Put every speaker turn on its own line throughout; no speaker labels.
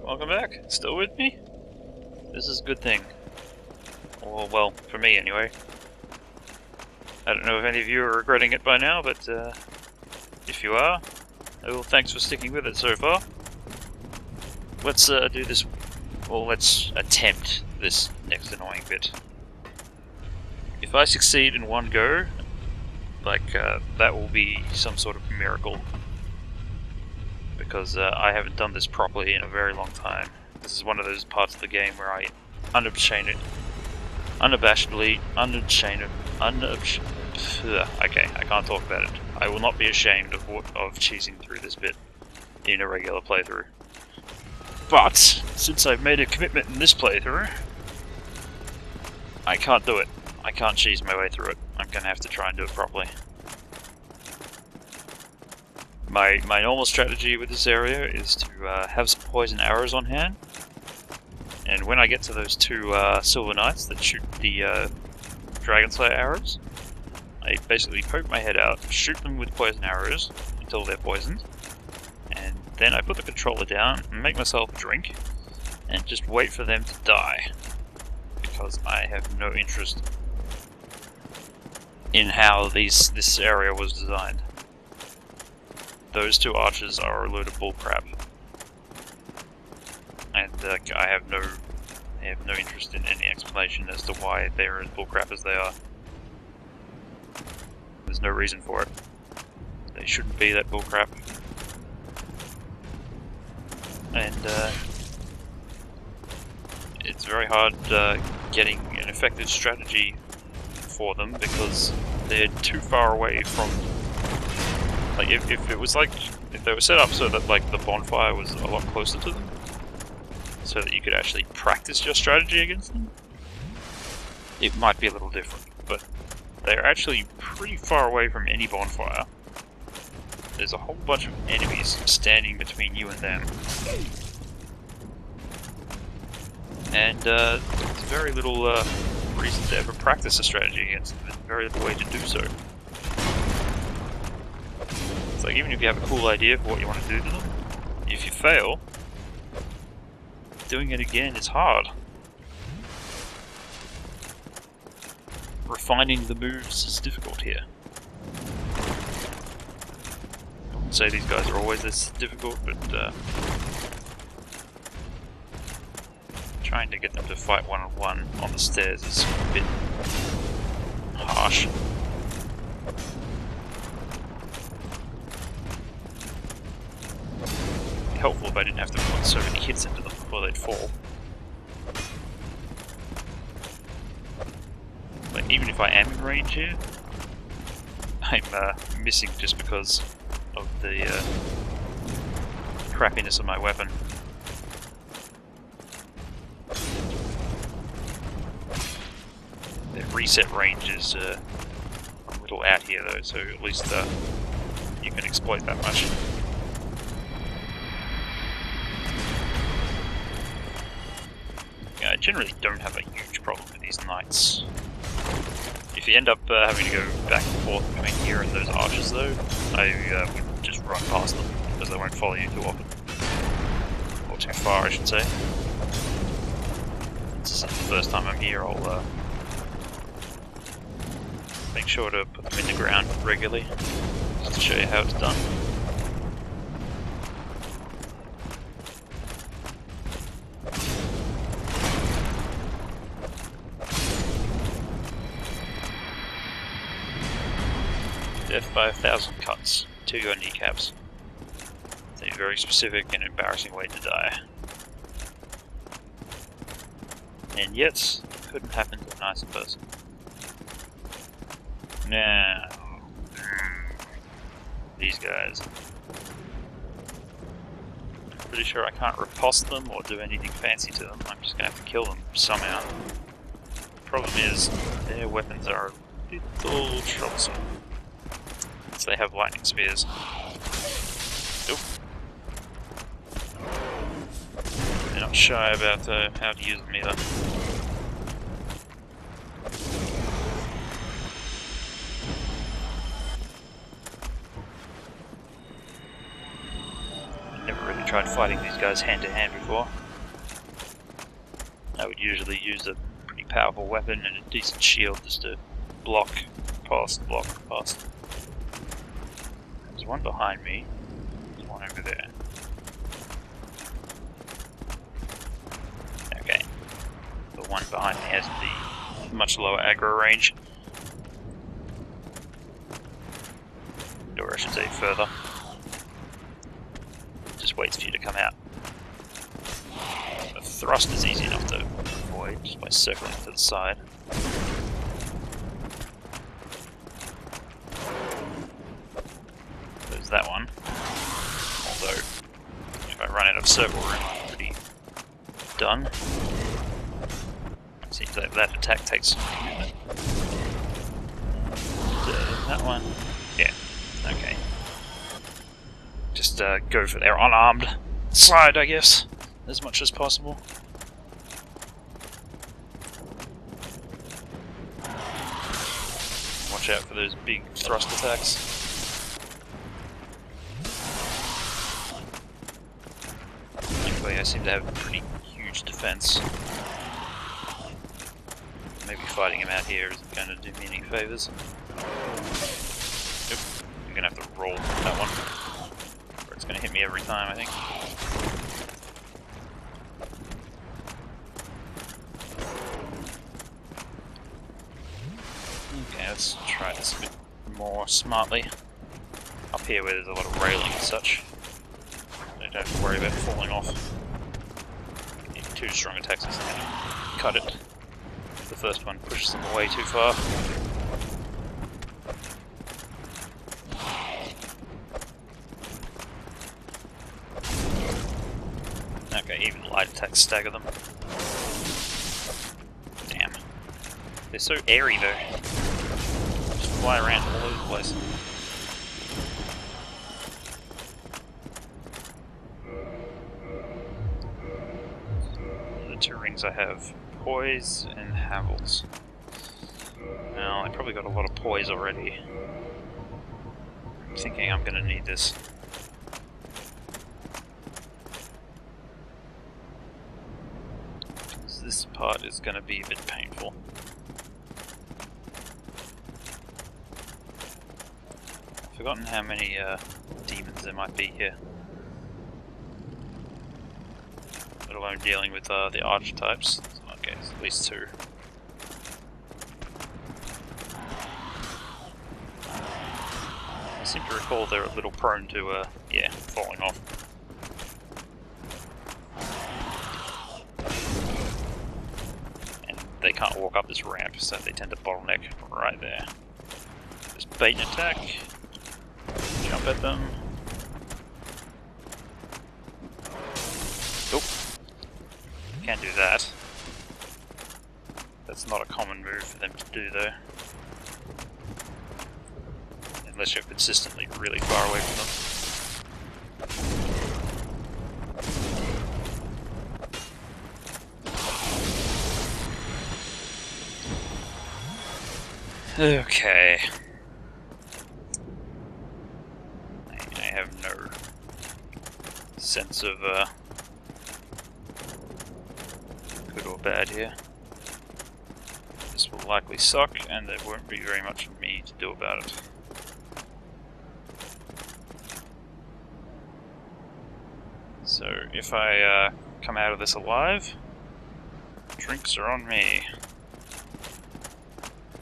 welcome back. Still with me? This is a good thing. Or, well, for me anyway. I don't know if any of you are regretting it by now, but if you are, well, thanks for sticking with it so far. Let's do this, well, let's attempt this next annoying bit. If I succeed in one go, like, that will be some sort of miracle. Because I haven't done this properly in a very long time. This is one of those parts of the game where I unabashedly, okay, I can't talk about it. I will not be ashamed of cheesing through this bit in a regular playthrough. But, since I've made a commitment in this playthrough, I can't do it. I can't cheese my way through it. I'm gonna have to try and do it properly. My normal strategy with this area is to have some poison arrows on hand, and when I get to those two silver knights that shoot the dragon slayer arrows, I basically poke my head out, shoot them with poison arrows until they're poisoned, and then I put the controller down and make myself drink, and just wait for them to die, because I have no interest in how this area was designed. Those two archers are a load of bullcrap, and I have no interest in any explanation as to why they're as bullcrap as they are. There's no reason for it. They shouldn't be that bullcrap. And it's very hard getting an effective strategy for them because they're too far away from. Like if it was like if they were set up so that like the bonfire was a lot closer to them, so that you could actually practice your strategy against them, it might be a little different. But they're actually pretty far away from any bonfire. There's a whole bunch of enemies standing between you and them, and there's very little reason to ever practice a strategy against them. There's very little way to do so. It's like, even if you have a cool idea for what you want to do to them, if you fail, doing it again is hard. Refining the moves is difficult here. I wouldn't say these guys are always this difficult, but trying to get them to fight one-on-one on the stairs is a bit harsh. Helpful if I didn't have to put so many hits into them before they'd fall. Like, even if I am in range here, I'm missing just because of the crappiness of my weapon. The reset range is a little out here though, so at least you can exploit that much. I generally don't have a huge problem with these knights. If you end up having to go back and forth between here and those archers though, I would just run past them, because they won't follow you too often. Or too far, I should say. Since it's the first time I'm here, I'll make sure to put them in the ground regularly, just to show you how it's done. Death by 1,000 cuts to your kneecaps. It's a very specific and embarrassing way to die. And yet, it couldn't happen to a nicer person. Now, these guys. I'm pretty sure I can't riposte them or do anything fancy to them. I'm just gonna have to kill them somehow. The problem is, their weapons are a little troublesome. They have lightning spears. Nope. They're not shy about how to use them either. tried fighting these guys hand to hand before. I would usually use a pretty powerful weapon and a decent shield just to block past. There's one behind me, there's one over there. Okay, the one behind me has the much lower aggro range. Or I should say further. Just waits for you to come out. The thrust is easy enough to avoid just by circling to the side. There's that one. Although, if I run out of circle room, I'm pretty done. It seems like that attack takes some commitment. That one. Yeah. Okay. Just go for their unarmed side, I guess, as much as possible. Watch out for those big thrust attacks. Thankfully, I seem to have a pretty huge defense. Maybe fighting him out here isn't going to do me any favors. I'm gonna have to roll that one, or it's gonna hit me every time, I think. Okay, let's try this a bit more smartly. Up here where there's a lot of railing and such, I don't have to worry about falling off. Two strong attacks is gonna cut it. The first one pushes them away too far. Okay, even light attacks stagger them. Damn. They're so airy though. Just fly around all over the place. The two rings I have poise and Havels. Now, I probably got a lot of poise already. I'm thinking I'm gonna need this. This part is going to be a bit painful. I've forgotten how many demons there might be here. Let alone dealing with the archetypes. Okay, it's at least two. I seem to recall they're a little prone to, yeah, falling off. They can't walk up this ramp, so they tend to bottleneck right there. Just bait and attack. Jump at them. Nope. Can't do that. That's not a common move for them to do, though. Unless you're consistently really far away from them. Okay. I have no sense of good or bad here. This will likely suck, and there won't be very much for me to do about it. So if I come out of this alive, drinks are on me.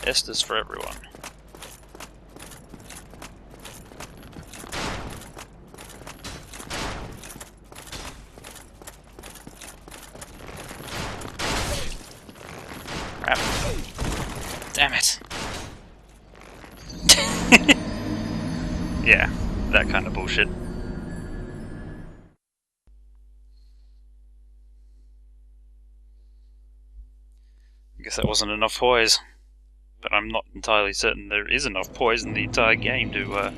Estus for everyone. Crap. Damn it. Yeah, that kind of bullshit. I guess that wasn't enough poise. But I'm not entirely certain there is enough poise in the entire game to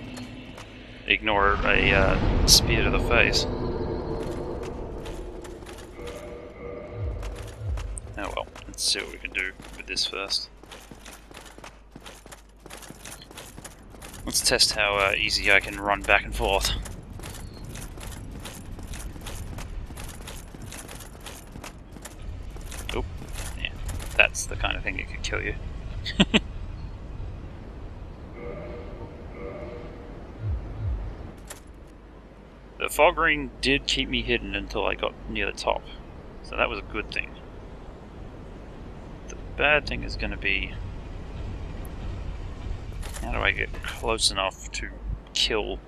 ignore a spear to the face. Oh well, let's see what we can do with this first. Let's test how easy I can run back and forth. Oop. Yeah, that's the kind of thing that could kill you. The fog ring did keep me hidden until I got near the top, so that was a good thing. The bad thing is going to be, how do I get close enough to kill?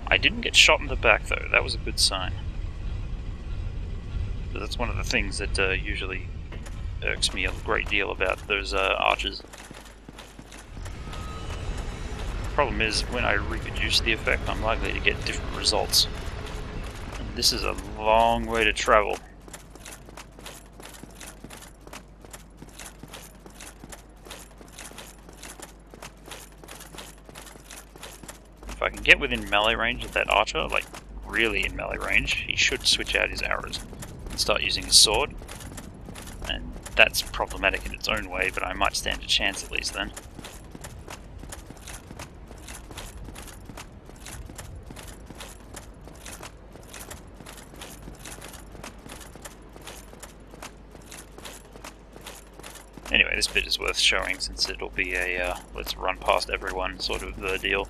I didn't get shot in the back though, that was a good sign. But that's one of the things that usually irks me a great deal about those archers. Problem is, when I reproduce the effect, I'm likely to get different results. And this is a long way to travel. If I can get within melee range of that archer, like really in melee range, he should switch out his arrows and start using his sword. And that's problematic in its own way, but I might stand a chance at least then. Anyway, this bit is worth showing since it'll be a let's run past everyone sort of deal.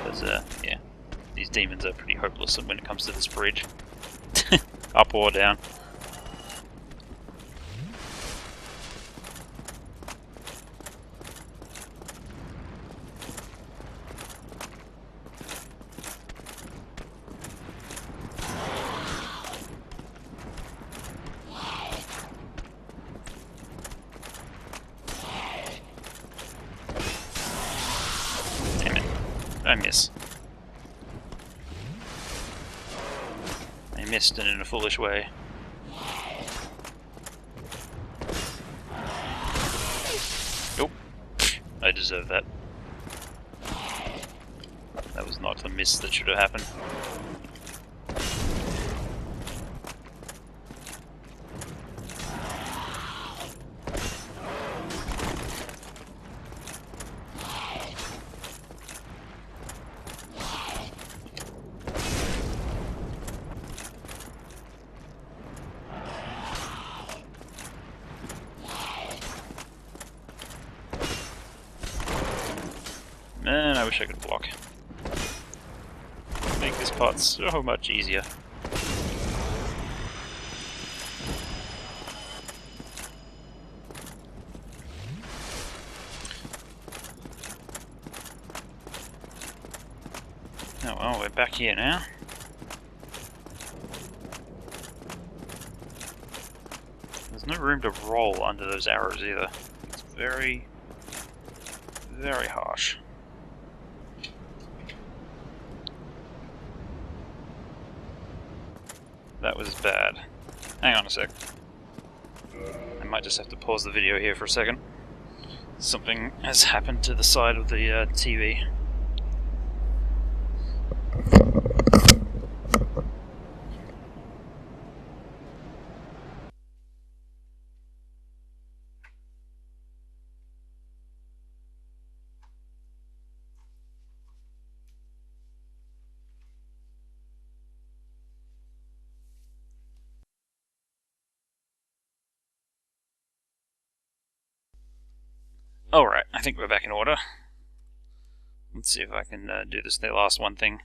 Because, yeah, these demons are pretty hopeless when it comes to this bridge. Up or down. Damn it. I miss. I missed it in a foolish way. Nope. I deserve that. That was not the miss that should have happened. Man, I wish I could block. Make this part so much easier. Oh well, we're back here now. There's no room to roll under those arrows either. It's very, very harsh. That was bad. Hang on a sec. I might just have to pause the video here for a second. Something has happened to the side of the TV. Alright, I think we're back in order. Let's see if I can do this the last one thing.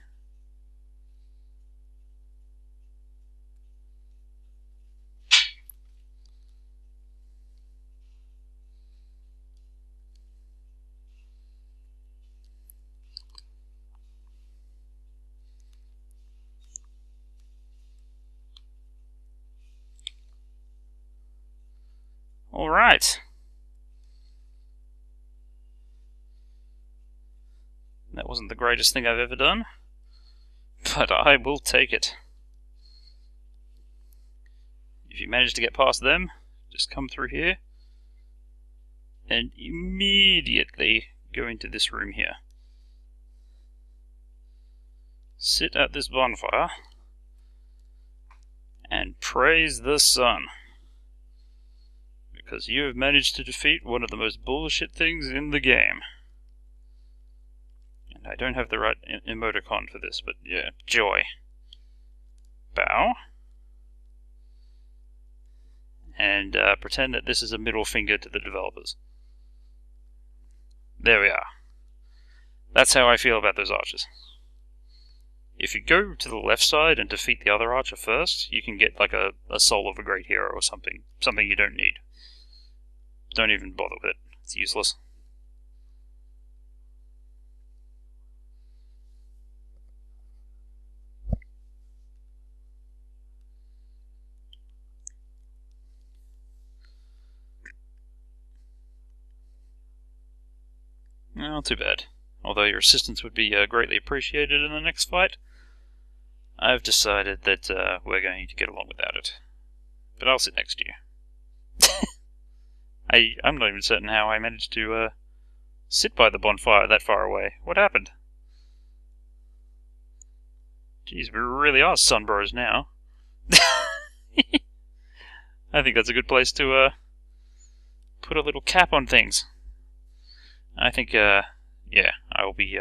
Alright. That wasn't the greatest thing I've ever done, but I will take it. If you manage to get past them, just come through here and immediately go into this room here. sit at this bonfire and praise the sun, because you have managed to defeat one of the most bullshit things in the game. And I don't have the right emoticon for this, but yeah, joy. Bow. And pretend that this is a middle finger to the developers. There we are. That's how I feel about those archers. If you go to the left side and defeat the other archer first, you can get like a soul of a great hero or something. Something you don't need. Don't even bother with it. It's useless. Well, too bad. Although your assistance would be greatly appreciated in the next fight, I've decided that we're going to get along without it. But I'll sit next to you. I'm not even certain how I managed to sit by the bonfire that far away. What happened? Jeez, we really are sun bros now. I think that's a good place to put a little cap on things. I think, yeah, I will be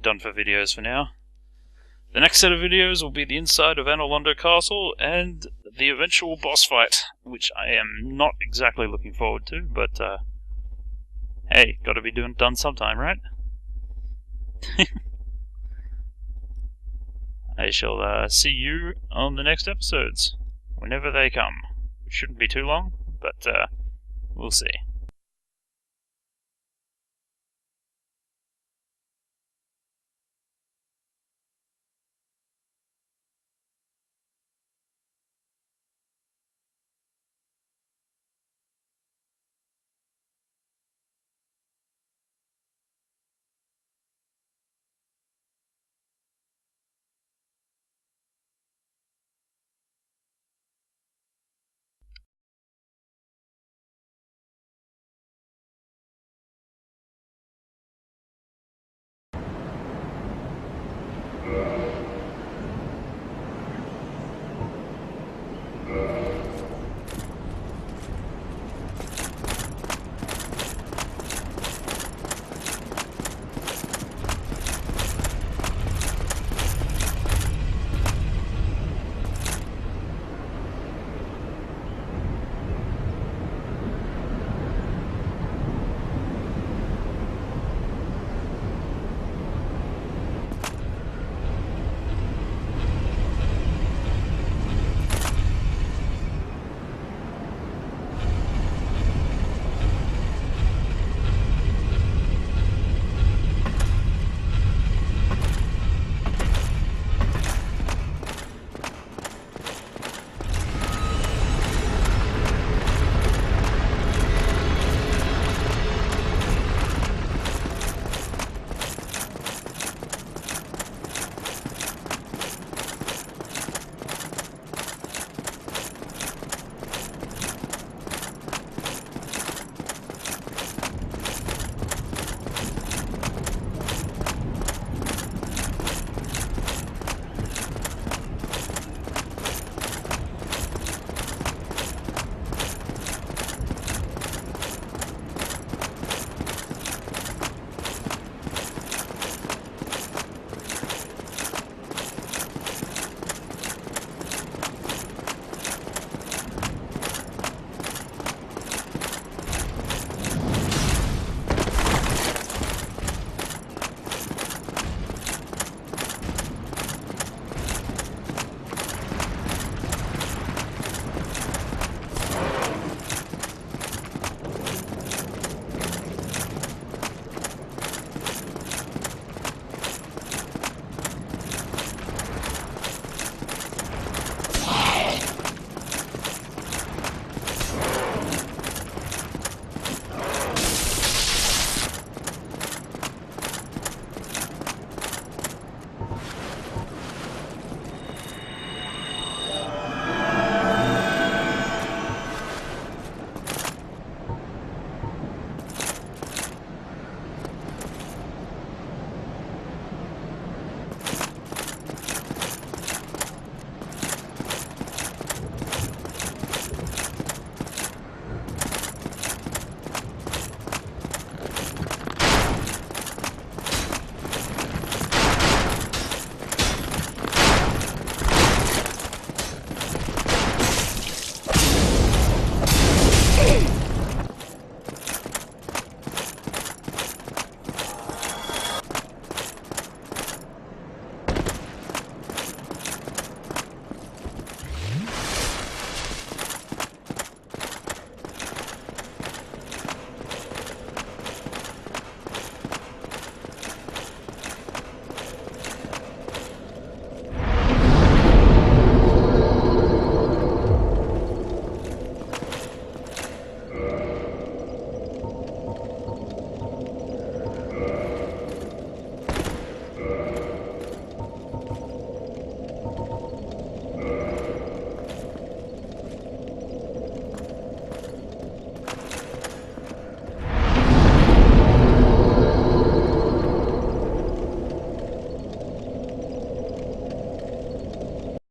done for videos for now. The next set of videos will be the inside of Anor Londo Castle and the eventual boss fight, which I am not exactly looking forward to, but hey, gotta be done sometime, right? I shall see you on the next episodes, whenever they come. It shouldn't be too long, but we'll see.